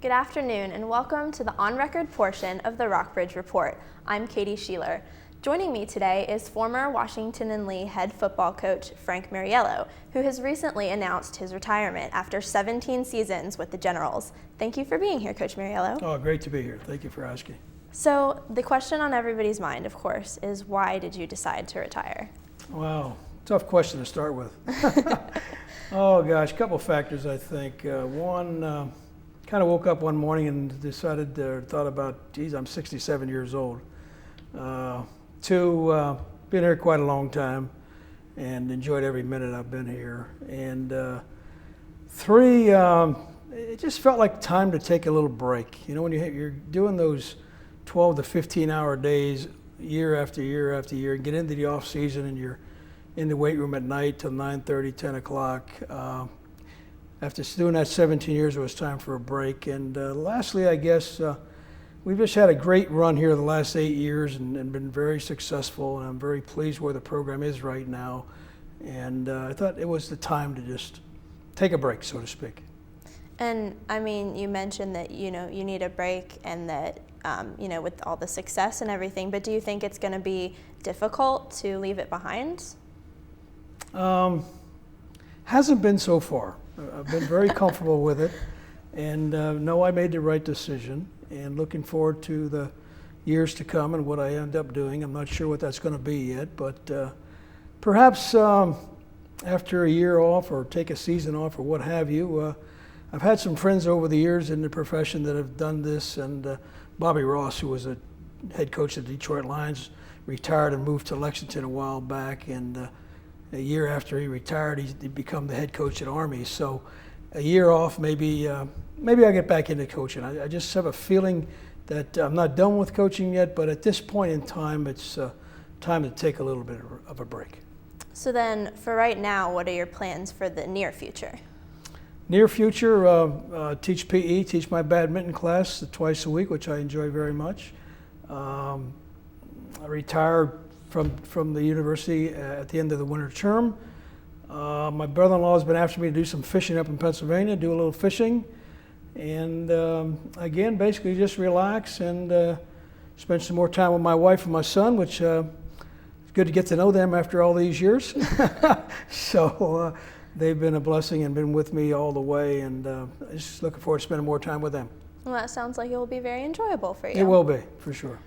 Good afternoon and welcome to the on-record portion of the Rockbridge Report. I'm Katie Sheeler. Joining me today is former Washington and Lee head football coach Frank Miriello, who has recently announced his retirement after 17 seasons with the Generals. Thank you for being here, Coach Miriello. Oh, great to be here. Thank you for asking. So the question on everybody's mind, of course, is why did you decide to retire? Wow, tough question to start with. Oh gosh, a couple factors I think. One, kind of woke up one morning and decided or thought about, geez, I'm 67 years old. Two, been here quite a long time and enjoyed every minute I've been here. And three, it just felt like time to take a little break. You know, when you're doing those 12 to 15 hour days year after year after year and get into the off season and you're in the weight room at night till 9:30, 10 o'clock. After doing that 17 years, it was time for a break. And lastly, I guess, we've just had a great run here the last 8 years and been very successful. And I'm very pleased where the program is right now. And I thought it was the time to just take a break, so to speak. And I mean, you mentioned that, you need a break and that, with all the success and everything, but do you think it's going to be difficult to leave it behind? Hasn't been so far. I've been very comfortable with it, and know I made the right decision, and looking forward to the years to come and what I end up doing. I'm not sure what that's going to be yet, but perhaps after a year off or take a season off or what have you. I've had some friends over the years in the profession that have done this, and Bobby Ross, who was a head coach of the Detroit Lions, retired and moved to Lexington a while back, and a year after he retired, he'd become the head coach at Army. So a year off, maybe I'll get back into coaching. I just have a feeling that I'm not done with coaching yet, but at this point in time, it's time to take a little bit of a break. So then, for right now, what are your plans for the near future? Near future, teach PE, teach my badminton class twice a week, which I enjoy very much. I retire from the university at the end of the winter term. My brother-in-law has been after me to do some fishing up in Pennsylvania, do a little fishing. And again, basically just relax and spend some more time with my wife and my son, which it's good to get to know them after all these years. So they've been a blessing and been with me all the way, and just looking forward to spending more time with them. Well, that sounds like it will be very enjoyable for you. It will be, for sure.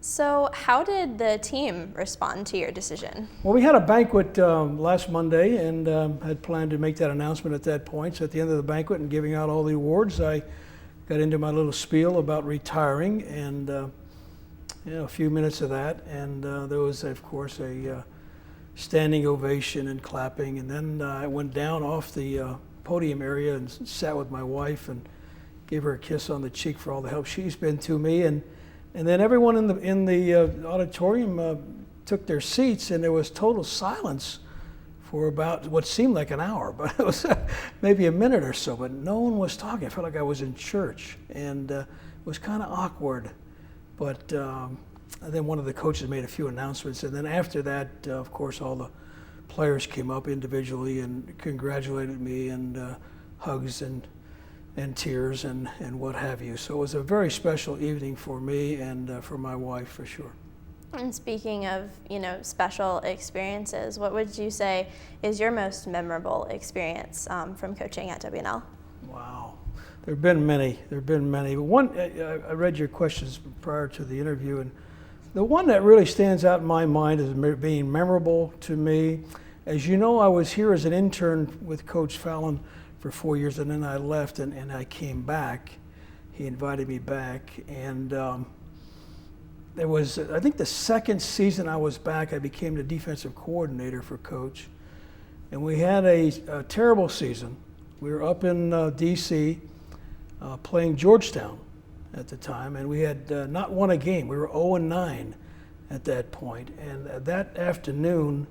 So how did the team respond to your decision? Well, we had a banquet last Monday and had planned to make that announcement at that point. So at the end of the banquet and giving out all the awards, I got into my little spiel about retiring and a few minutes of that. And there was, of course, a standing ovation and clapping. And then I went down off the podium area and sat with my wife and gave her a kiss on the cheek for all the help she's been to me. And then everyone in the auditorium took their seats, and there was total silence for about what seemed like an hour, but it was maybe a minute or so. But no one was talking. I felt like I was in church, and it was kind of awkward. But then one of the coaches made a few announcements, and then after that, of course, all the players came up individually and congratulated me, and hugs and tears and what have you. So it was a very special evening for me and for my wife, for sure. And speaking of, special experiences, what would you say is your most memorable experience from coaching at WNL? Wow. There have been many. But one, I read your questions prior to the interview, and the one that really stands out in my mind as being memorable to me, as you know, I was here as an intern with Coach Fallon for 4 years, and then I left and I came back. He invited me back, and there was, I think the second season I was back, I became the defensive coordinator for Coach, and we had a terrible season. We were up in DC playing Georgetown at the time, and we had not won a game. We were 0-9 at that point, and that afternoon,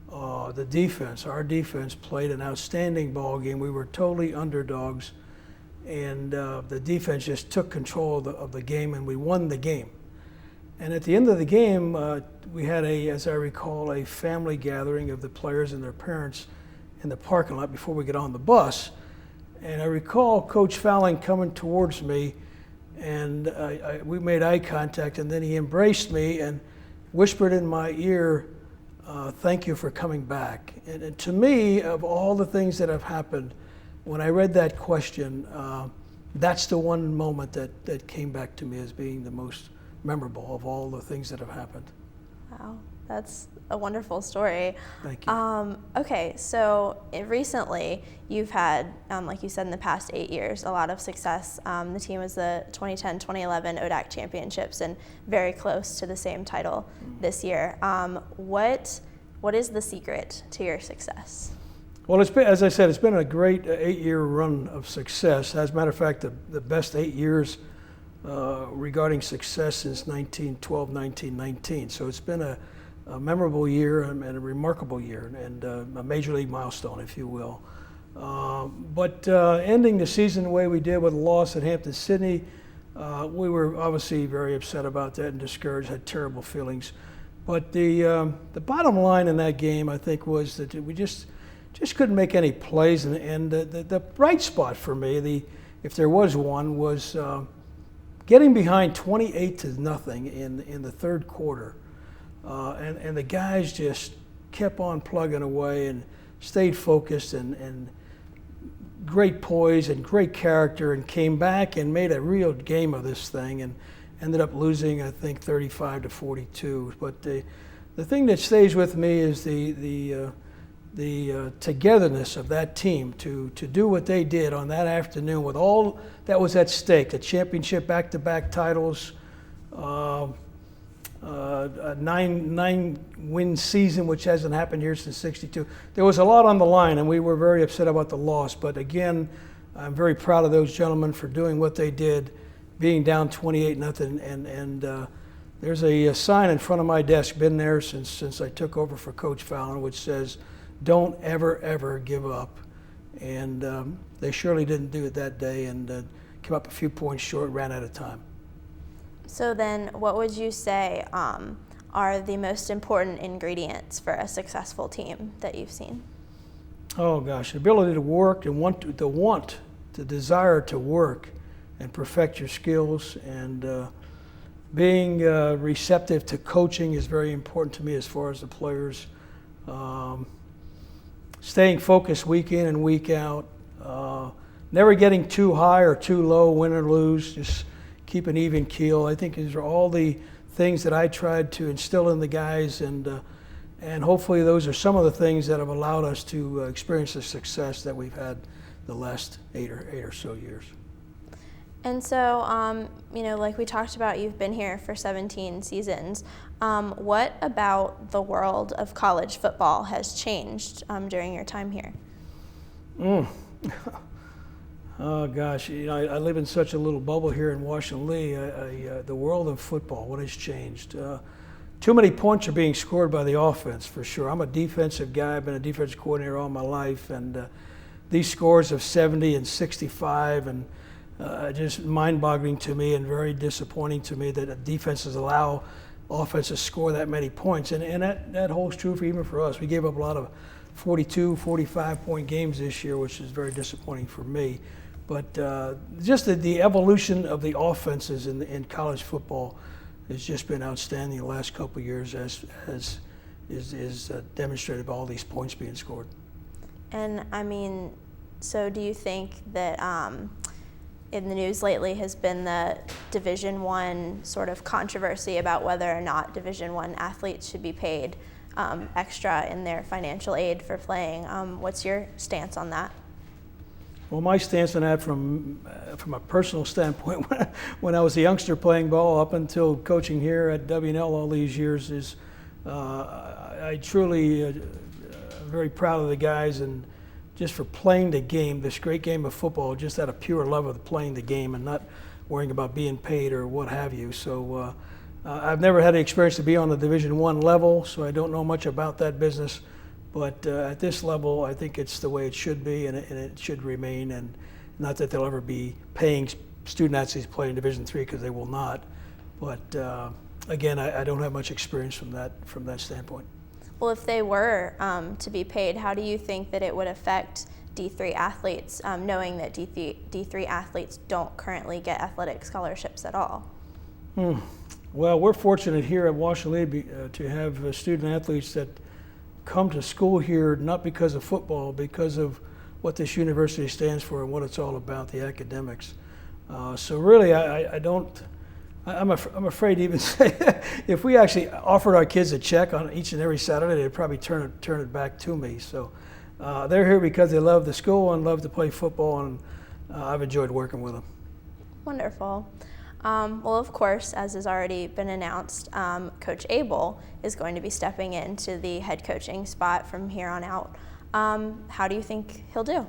our defense played an outstanding ball game. We were totally underdogs, and the defense just took control of the game, and we won the game. And at the end of the game, we had as I recall, a family gathering of the players and their parents in the parking lot before we get on the bus. And I recall Coach Fowling coming towards me, and we made eye contact, and then he embraced me and whispered in my ear, "Thank you for coming back." And to me, of all the things that have happened, when I read that question, that's the one moment that came back to me as being the most memorable of all the things that have happened. Wow, that's a wonderful story. Thank you. Okay, so recently you've had, like you said, in the past 8 years, a lot of success. The team was the 2010-2011 ODAC championships and very close to the same title this year. What is the secret to your success? Well, it's been, as I said, it's been a great 8-year run of success. As a matter of fact, the best 8 years regarding success since 1912, 1919. So it's been a memorable year and a remarkable year, and a major league milestone, if you will. But ending the season the way we did with a loss at Hampton-Sydney, we were obviously very upset about that and discouraged, had terrible feelings. But the bottom line in that game, I think, was that we just couldn't make any plays, and the bright spot for me, if there was one, was getting behind 28-0 in the third quarter, and the guys just kept on plugging away and stayed focused and great poise and great character, and came back and made a real game of this thing, and ended up losing, I think, 35-42. But the thing that stays with me is the togetherness of that team to do what they did on that afternoon with all that was at stake, the championship, back-to-back titles, a 9-win season, which hasn't happened here since '62. There was a lot on the line, and we were very upset about the loss. But again, I'm very proud of those gentlemen for doing what they did, being down 28-0, and there's a sign in front of my desk, been there since I took over for Coach Fallon, which says, "Don't ever give up." And they surely didn't do it that day, and came up a few points short, ran out of time. So then what would you say are the most important ingredients for a successful team that you've seen? Oh gosh, the ability to work and the desire to work and perfect your skills, and being receptive to coaching is very important to me as far as the players. Staying focused week in and week out, never getting too high or too low, win or lose, just keep an even keel. I think these are all the things that I tried to instill in the guys, and hopefully those are some of the things that have allowed us to experience the success that we've had the last eight or so years. And so, like we talked about, you've been here for 17 seasons. What about the world of college football has changed during your time here? Oh gosh, I live in such a little bubble here in Washington Lee. The world of football, what has changed? Too many points are being scored by the offense, for sure. I'm a defensive guy. I've been a defensive coordinator all my life, and these scores of 70 and 65 and just mind-boggling to me, and very disappointing to me that defenses allow offenses to score that many points. And that holds true even for us. We gave up a lot of 42, 45-point games this year, which is very disappointing for me. But just the evolution of the offenses in college football has just been outstanding the last couple of years, as is demonstrated by all these points being scored. And I mean, so do you think that in the news lately has been the Division I sort of controversy about whether or not Division I athletes should be paid extra in their financial aid for playing? What's your stance on that? Well, my stance on that from a personal standpoint, when I was a youngster playing ball up until coaching here at W&L all these years, is I truly very proud of the guys, and just for playing the game, this great game of football, just out of pure love of playing the game and not worrying about being paid or what have you. So I've never had the experience to be on the Division I level, so I don't know much about that business. But at this level, I think it's the way it should be, and it should remain. And not that they'll ever be paying student athletes to play in Division III, because they will not. But again, I don't have much experience from that standpoint. Well, if they were to be paid, how do you think that it would affect D3 athletes, knowing that D3 athletes don't currently get athletic scholarships at all? Well, we're fortunate here at Washington to have student athletes that come to school here not because of football, because of what this university stands for and what it's all about, the academics. So really, I'm afraid to even say, if we actually offered our kids a check on each and every Saturday, they'd probably turn it back to me. So they're here because they love the school and love to play football, and I've enjoyed working with them. Wonderful. Well, of course, as has already been announced, Coach Abel is going to be stepping into the head coaching spot from here on out. How do you think he'll do?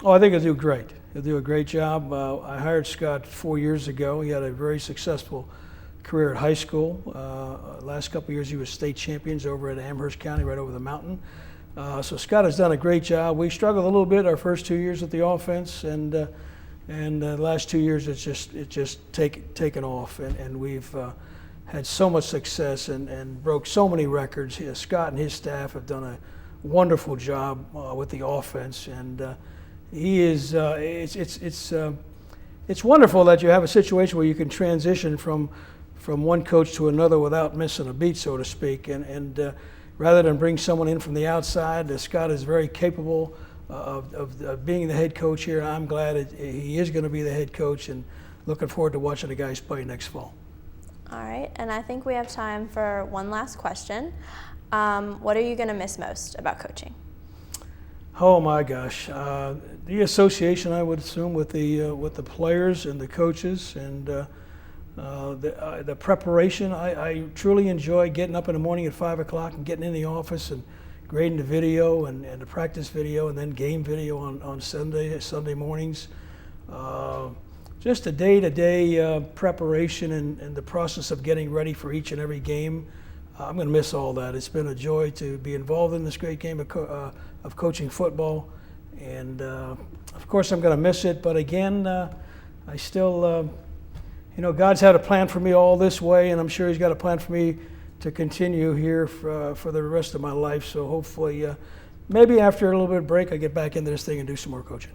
Oh, I think he'll do great. He'll do a great job. I hired Scott 4 years ago. He had a very successful career at high school. Last couple of years, he was state champions over at Amherst County, right over the mountain. So Scott has done a great job. We struggled a little bit our first 2 years with the offense, and the last 2 years it's just taken off, and we've had so much success and broke so many records. Scott and his staff have done a wonderful job with the offense, and he is. It's wonderful that you have a situation where you can transition from one coach to another without missing a beat, so to speak, and rather than bring someone in from the outside, Scott is very capable of being the head coach here. I'm glad he is going to be the head coach, and looking forward to watching the guys play next fall. All right, and I think we have time for one last question. What are you going to miss most about coaching? Oh my gosh, the association, I would assume, with the players and the coaches, and the preparation. I truly enjoy getting up in the morning at 5 o'clock and getting in the office and grading the video and the practice video and then game video on Sunday mornings. Just the day-to-day preparation and the process of getting ready for each and every game. I'm going to miss all that. It's been a joy to be involved in this great game of coaching football, and of course I'm going to miss it. But again, I still, God's had a plan for me all this way, and I'm sure He's got a plan for me to continue here for the rest of my life. So hopefully, maybe after a little bit of break, I get back into this thing and do some more coaching.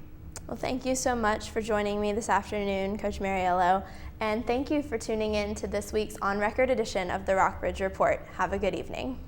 Well, thank you so much for joining me this afternoon, Coach Miriello, and thank you for tuning in to this week's On Record edition of the Rockbridge Report. Have a good evening.